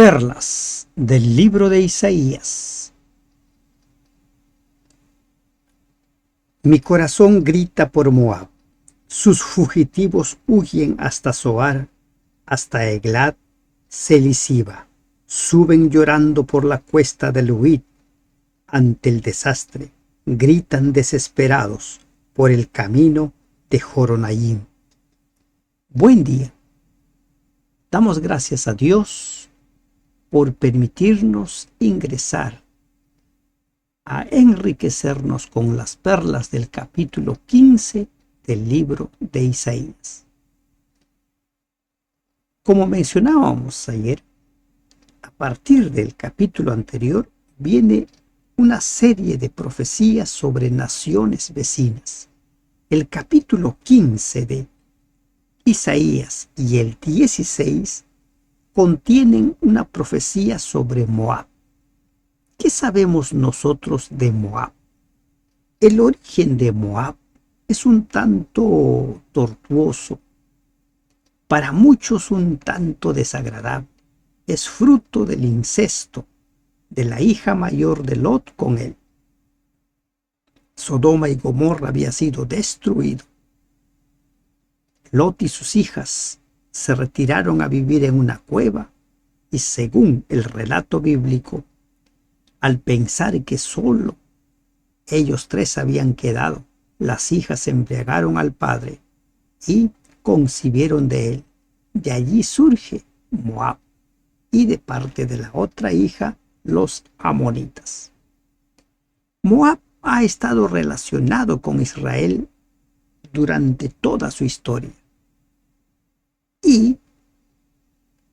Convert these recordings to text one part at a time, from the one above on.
Perlas del libro de Isaías. Mi corazón grita por Moab, sus fugitivos huyen hasta Zoar, hasta Eglat, Selisiba, suben llorando por la cuesta del Huit, ante el desastre, gritan desesperados por el camino de Joronaim. Buen día. Damos gracias a Dios por permitirnos ingresar a enriquecernos con las perlas del capítulo 15 del libro de Isaías. Como mencionábamos ayer, a partir del capítulo anterior viene una serie de profecías sobre naciones vecinas. El capítulo 15 de Isaías y el 16 contienen una profecía sobre Moab. ¿Qué sabemos nosotros de Moab? El origen de Moab es un tanto tortuoso, para muchos un tanto desagradable. Es fruto del incesto de la hija mayor de Lot con él. Sodoma y Gomorra había sido destruido. Lot y sus hijas se retiraron a vivir en una cueva y, según el relato bíblico, al pensar que solo ellos tres habían quedado, las hijas embriagaron al padre y concibieron de él. De allí surge Moab y de parte de la otra hija los amonitas. Moab ha estado relacionado con Israel durante toda su historia y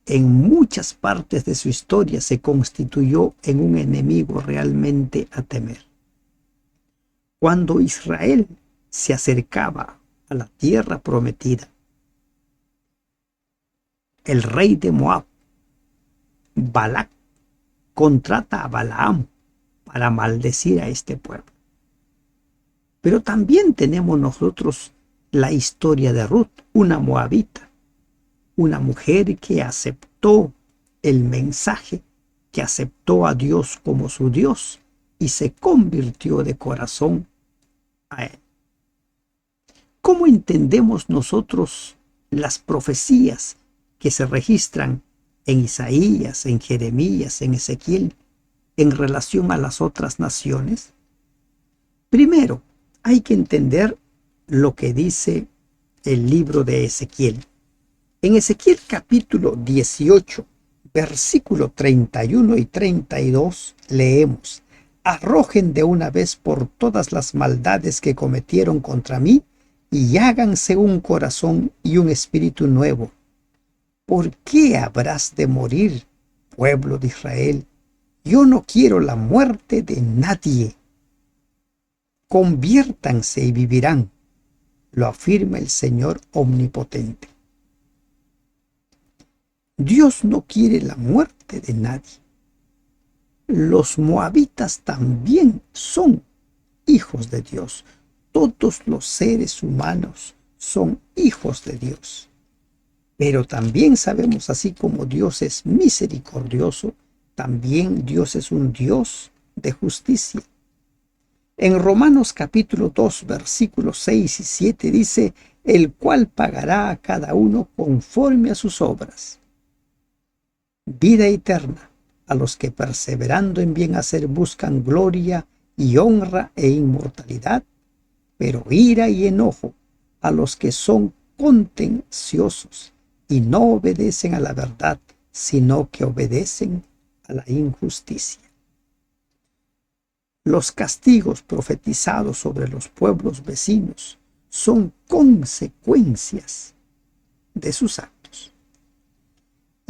en muchas partes de su historia se constituyó en un enemigo realmente a temer. Cuando Israel se acercaba a la tierra prometida, el rey de Moab, Balac, contrata a Balaam para maldecir a este pueblo. Pero también tenemos nosotros la historia de Ruth, una moabita, una mujer que aceptó el mensaje, que aceptó a Dios como su Dios y se convirtió de corazón a él. ¿Cómo entendemos nosotros las profecías que se registran en Isaías, en Jeremías, en Ezequiel, en relación a las otras naciones? Primero, hay que entender lo que dice el libro de Ezequiel. En Ezequiel capítulo 18, versículo 31 y 32, leemos: arrojen de una vez por todas las maldades que cometieron contra mí y háganse un corazón y un espíritu nuevo. ¿Por qué habrás de morir, pueblo de Israel? Yo no quiero la muerte de nadie. Conviértanse y vivirán, lo afirma el Señor omnipotente. Dios no quiere la muerte de nadie. Los moabitas también son hijos de Dios. Todos los seres humanos son hijos de Dios. Pero también sabemos, así como Dios es misericordioso, también Dios es un Dios de justicia. En Romanos capítulo 2, versículos 6 y 7 dice: el cual pagará a cada uno conforme a sus obras. Vida eterna a los que perseverando en bien hacer buscan gloria y honra e inmortalidad, pero ira y enojo a los que son contenciosos y no obedecen a la verdad, sino que obedecen a la injusticia. Los castigos profetizados sobre los pueblos vecinos son consecuencias de sus actos.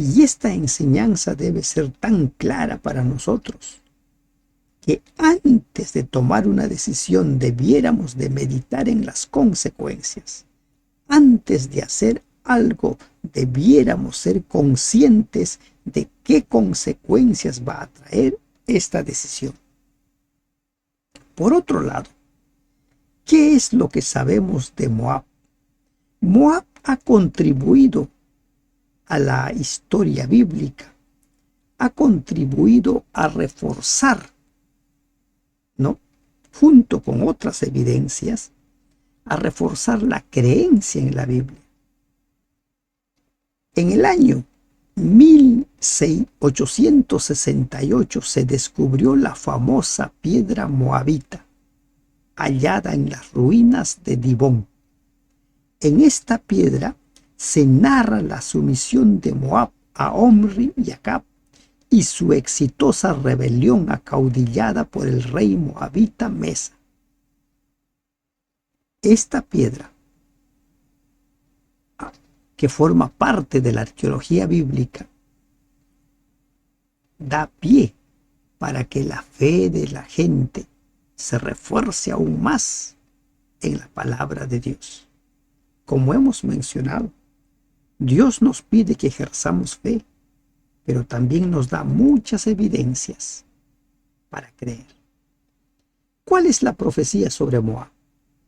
Y esta enseñanza debe ser tan clara para nosotros que antes de tomar una decisión debiéramos de meditar en las consecuencias. Antes de hacer algo debiéramos ser conscientes de qué consecuencias va a traer esta decisión. Por otro lado, ¿qué es lo que sabemos de Moab? Moab ha contribuido a la historia bíblica ha contribuido a reforzar, ¿no?, junto con otras evidencias, a reforzar la creencia en la Biblia. En el año 1868 se descubrió la famosa piedra moabita, hallada en las ruinas de Dibón. En esta piedra se narra la sumisión de Moab a Omri y Acab y su exitosa rebelión acaudillada por el rey moabita Mesa. Esta piedra, que forma parte de la arqueología bíblica, da pie para que la fe de la gente se refuerce aún más en la palabra de Dios. Como hemos mencionado, Dios nos pide que ejerzamos fe, pero también nos da muchas evidencias para creer. ¿Cuál es la profecía sobre Moab?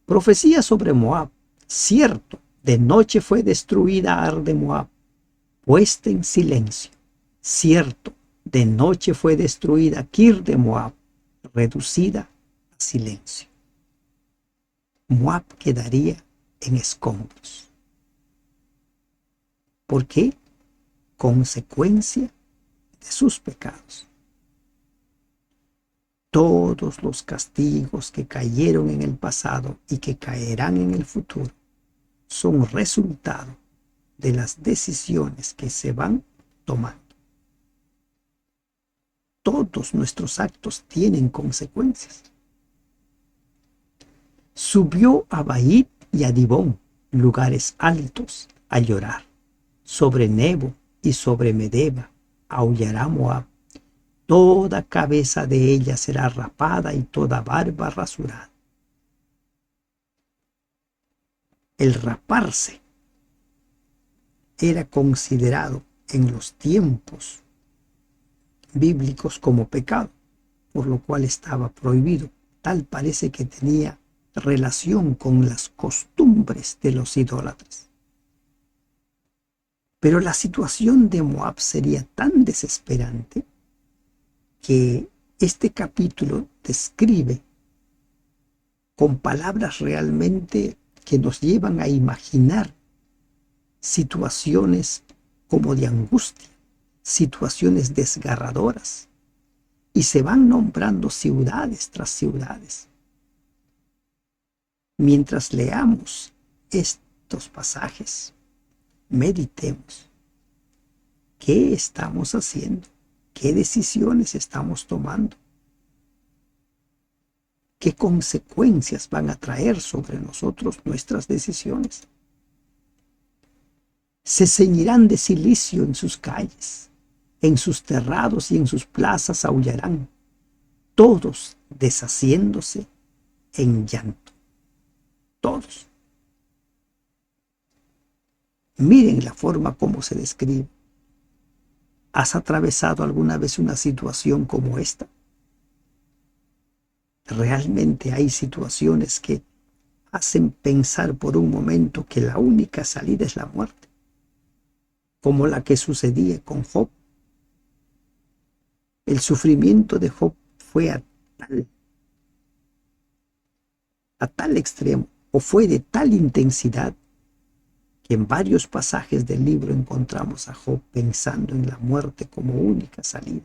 Profecía sobre Moab. Cierto, de noche fue destruida Ar de Moab, puesta en silencio. Cierto, de noche fue destruida Kir de Moab, reducida a silencio. Moab quedaría en escombros. ¿Por qué? Consecuencia de sus pecados. Todos los castigos que cayeron en el pasado y que caerán en el futuro son resultado de las decisiones que se van tomando. Todos nuestros actos tienen consecuencias. Subió a Bait y a Dibón, lugares altos, a llorar. Sobre Nebo y sobre Medeba aullará Moab. Toda cabeza de ella será rapada y toda barba rasurada. El raparse era considerado en los tiempos bíblicos como pecado, por lo cual estaba prohibido. Tal parece que tenía relación con las costumbres de los idólatras. Pero la situación de Moab sería tan desesperante que este capítulo describe con palabras realmente que nos llevan a imaginar situaciones como de angustia, situaciones desgarradoras, y se van nombrando ciudades tras ciudades. Mientras leamos estos pasajes, meditemos. ¿Qué estamos haciendo? ¿Qué decisiones estamos tomando? ¿Qué consecuencias van a traer sobre nosotros nuestras decisiones? Se ceñirán de cilicio en sus calles, en sus terrados y en sus plazas aullarán, todos deshaciéndose en llanto. Todos. Miren la forma como se describe. ¿Has atravesado alguna vez una situación como esta? Realmente hay situaciones que hacen pensar por un momento que la única salida es la muerte, como la que sucedía con Job. El sufrimiento de Job fue a tal extremo, o fue de tal intensidad, que en varios pasajes del libro encontramos a Job pensando en la muerte como única salida.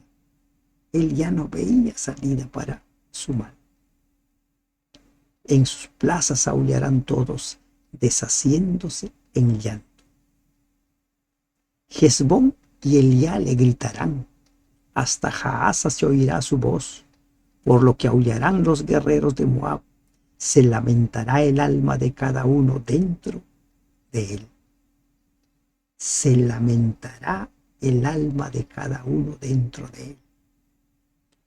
Él ya no veía salida para su mal. En sus plazas aullarán todos, deshaciéndose en llanto. Hesbón y Eliá le gritarán, hasta Jaasa se oirá su voz, por lo que aullarán los guerreros de Moab, se lamentará el alma de cada uno dentro de él. Se lamentará el alma de cada uno dentro de él.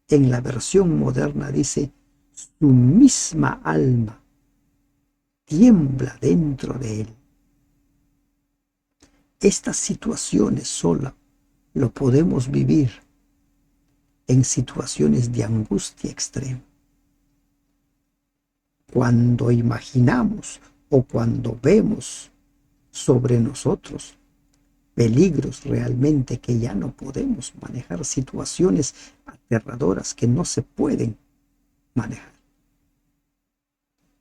En la versión moderna dice, su misma alma tiembla dentro de él. Estas situaciones solo lo podemos vivir en situaciones de angustia extrema. Cuando imaginamos o cuando vemos sobre nosotros peligros realmente que ya no podemos manejar, situaciones aterradoras que no se pueden manejar.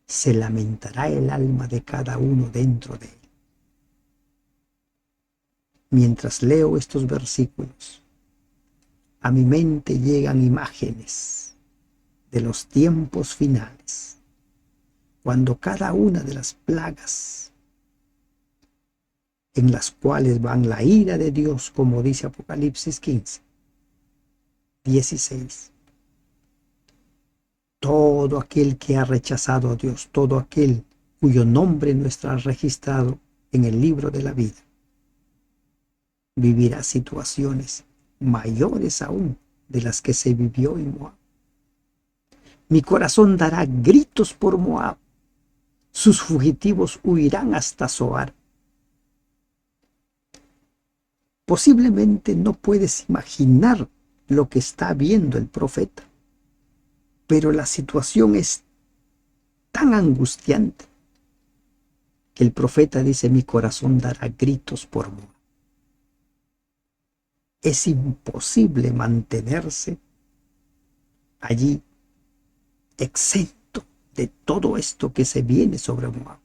Se lamentará el alma de cada uno dentro de él. Mientras leo estos versículos, a mi mente llegan imágenes de los tiempos finales, cuando cada una de las plagas en las cuales van la ira de Dios, como dice Apocalipsis 15, 16. Todo aquel que ha rechazado a Dios, todo aquel cuyo nombre no está registrado en el libro de la vida, vivirá situaciones mayores aún de las que se vivió en Moab. Mi corazón dará gritos por Moab. Sus fugitivos huirán hasta Zoar. Posiblemente no puedes imaginar lo que está viendo el profeta, pero la situación es tan angustiante que el profeta dice: mi corazón dará gritos por Moab. Es imposible mantenerse allí exento de todo esto que se viene sobre Moab.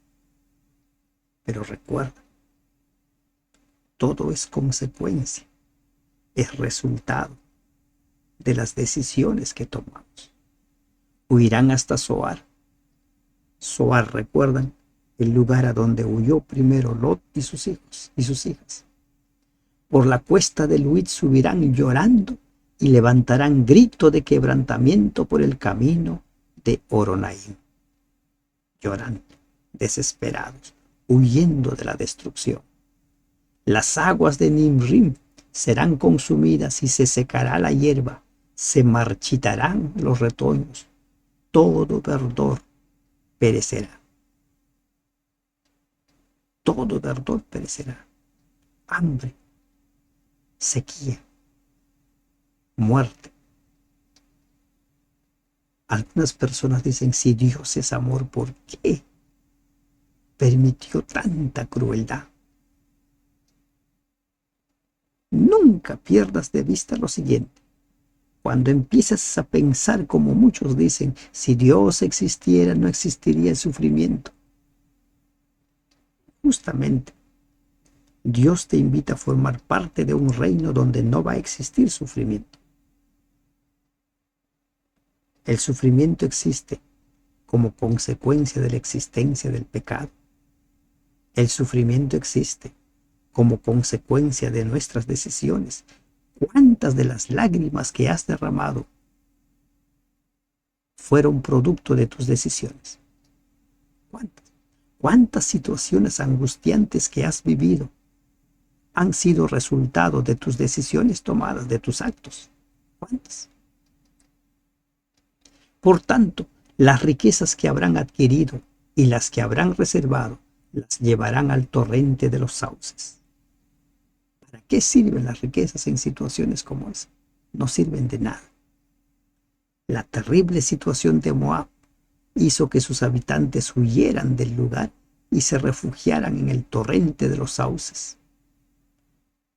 Pero recuerda, todo es consecuencia, es resultado de las decisiones que tomamos. Huirán hasta Zoar. Zoar, recuerdan, el lugar a donde huyó primero Lot y sus hijos y sus hijas. Por la cuesta del Huit subirán llorando y levantarán grito de quebrantamiento por el camino de Horonaim. Llorando, desesperados, huyendo de la destrucción. Las aguas de Nimrim serán consumidas y se secará la hierba, se marchitarán los retoños, todo verdor perecerá. Todo verdor perecerá. Hambre, sequía, muerte. Algunas personas dicen: si Dios es amor, ¿por qué permitió tanta crueldad? Nunca pierdas de vista lo siguiente. Cuando empiezas a pensar como muchos dicen: si Dios existiera, no existiría el sufrimiento. Justamente, Dios te invita a formar parte de un reino donde no va a existir sufrimiento. El sufrimiento existe como consecuencia de la existencia del pecado. El sufrimiento existe como consecuencia de nuestras decisiones. ¿Cuántas de las lágrimas que has derramado fueron producto de tus decisiones? ¿Cuántas? ¿Cuántas situaciones angustiantes que has vivido han sido resultado de tus decisiones tomadas, de tus actos? ¿Cuántas? Por tanto, las riquezas que habrán adquirido y las que habrán reservado las llevarán al torrente de los sauces. ¿Para qué sirven las riquezas en situaciones como esa? No sirven de nada. La terrible situación de Moab hizo que sus habitantes huyeran del lugar y se refugiaran en el torrente de los sauces,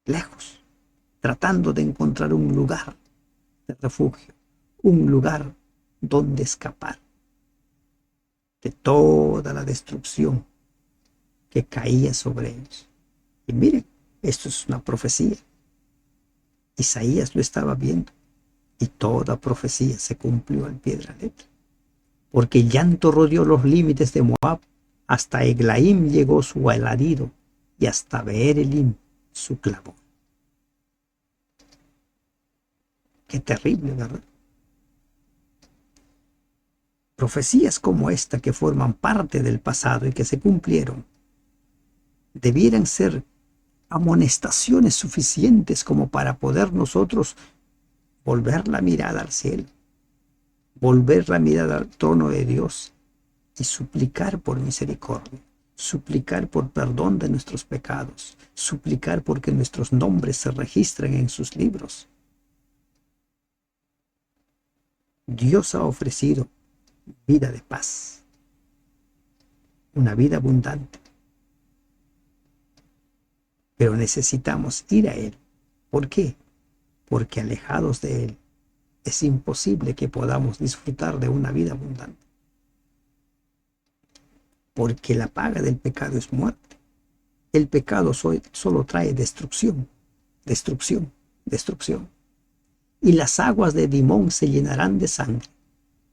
lejos, tratando de encontrar un lugar de refugio, un lugar donde escapar de toda la destrucción que caía sobre ellos. Y miren, esto es una profecía. Isaías lo estaba viendo y toda profecía se cumplió al pie de la letra. Porque el llanto rodeó los límites de Moab, hasta Eglaim llegó su alarido y hasta Beer Elim su clamor. Qué terrible, ¿verdad? Profecías como esta, que forman parte del pasado y que se cumplieron, debieran ser amonestaciones suficientes como para poder nosotros volver la mirada al cielo, volver la mirada al trono de Dios y suplicar por misericordia, suplicar por perdón de nuestros pecados, suplicar porque nuestros nombres se registren en sus libros. Dios ha ofrecido vida de paz, una vida abundante. pero necesitamos ir a Él. ¿Por qué? Porque alejados de Él es imposible que podamos disfrutar de una vida abundante. Porque la paga del pecado es muerte. El pecado solo trae destrucción, destrucción, destrucción. Y las aguas de Dimón se llenarán de sangre,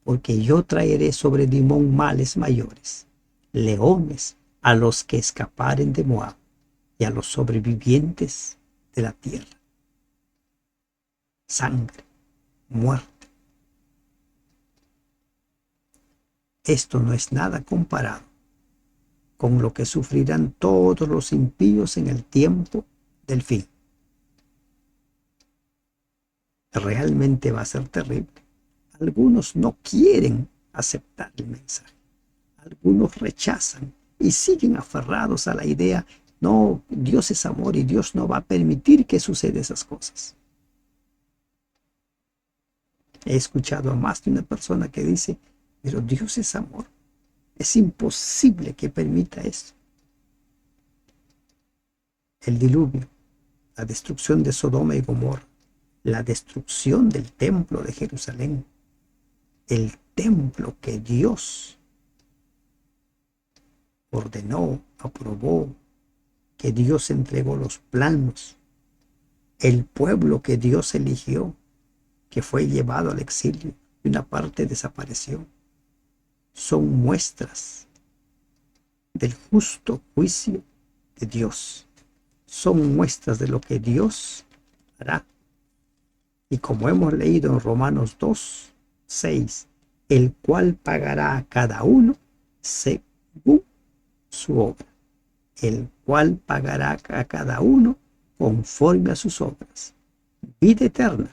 porque yo traeré sobre Dimón males mayores, leones a los que escaparen de Moab y a los sobrevivientes de la tierra. Sangre, muerte. Esto no es nada comparado con lo que sufrirán todos los impíos en el tiempo del fin. Realmente va a ser terrible. Algunos no quieren aceptar el mensaje. Algunos rechazan y siguen aferrados a la idea, no, Dios es amor y Dios no va a permitir que sucedan esas cosas. He escuchado a más de una persona que dice, pero Dios es amor. Es imposible que permita esto. El diluvio, la destrucción de Sodoma y Gomorra, la destrucción del templo de Jerusalén, el templo que Dios ordenó, aprobó, que Dios entregó los planos, el pueblo que Dios eligió, que fue llevado al exilio y una parte desapareció, son muestras del justo juicio de Dios. Son muestras de lo que Dios hará. Y como hemos leído en Romanos 2:6, el cual pagará a cada uno según su obra. El cual pagará a cada uno conforme a sus obras. Vida eterna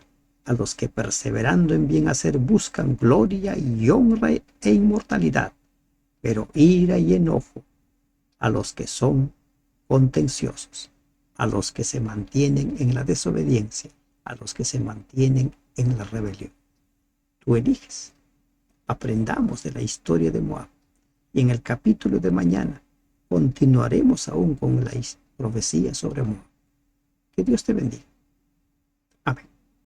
a los que perseverando en bien hacer buscan gloria y honra e inmortalidad, pero ira y enojo a los que son contenciosos, a los que se mantienen en la desobediencia, a los que se mantienen en la rebelión. Tú eliges. Aprendamos de la historia de Moab y en el capítulo de mañana continuaremos aún con la profecía sobre Moab. Que Dios te bendiga.